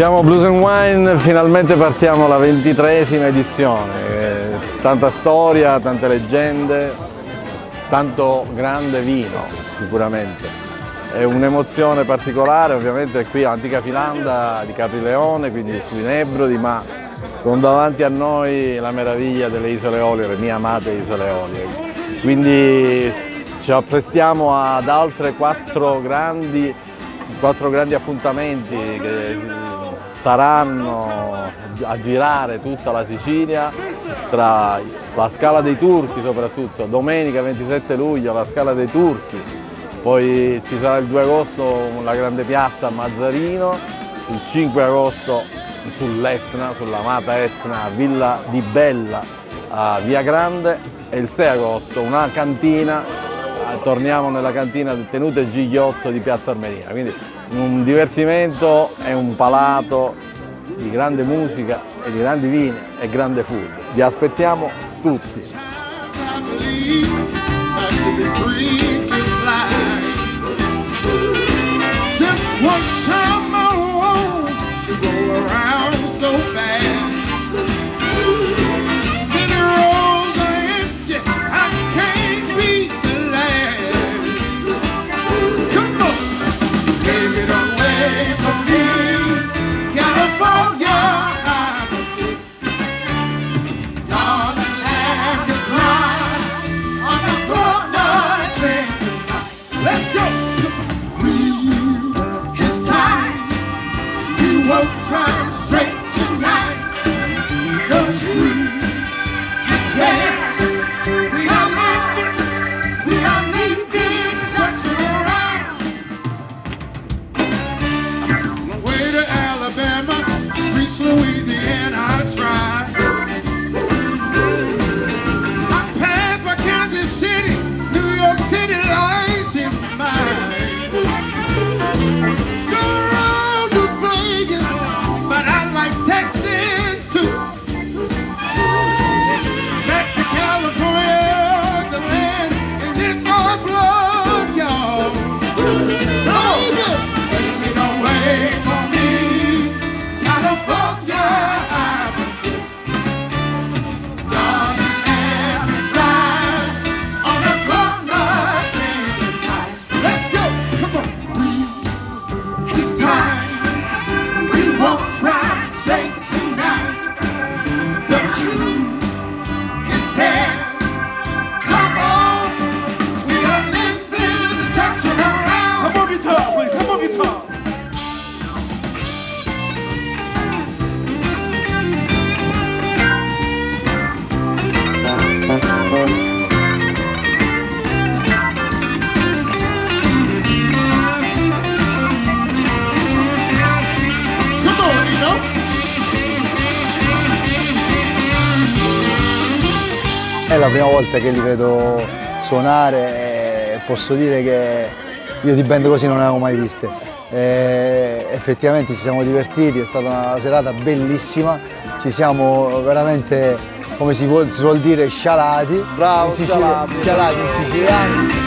Siamo Blues and Wine, finalmente partiamo alla 23esima edizione, tanta storia, tante leggende, tanto grande vino sicuramente. È un'emozione particolare, ovviamente qui all'antica Filanda di Caprileone, quindi sui Nebrodi, ma con davanti a noi la meraviglia delle Isole Eolie, le mie amate Isole Eolie. Quindi ci apprestiamo ad altre quattro grandi appuntamenti che staranno a girare tutta la Sicilia, tra la Scala dei Turchi soprattutto, domenica 27 luglio la Scala dei Turchi, poi ci sarà il 2 agosto la grande piazza a Mazzarino, il 5 agosto sull'Etna, sull'amata Etna, a Villa di Bella a Via Grande, e il 6 agosto una cantina, torniamo nella cantina del Tenute Gigliotto di Piazza Armerina, quindi un divertimento e un palato di grande musica e di grandi vini e grande food. Vi aspettiamo tutti! È la prima volta che li vedo suonare e posso dire che io di band così non ne avevo mai viste. Effettivamente ci siamo divertiti, è stata una serata bellissima, ci siamo veramente, come si suol dire, scialati. Bravo, scialati in siciliano.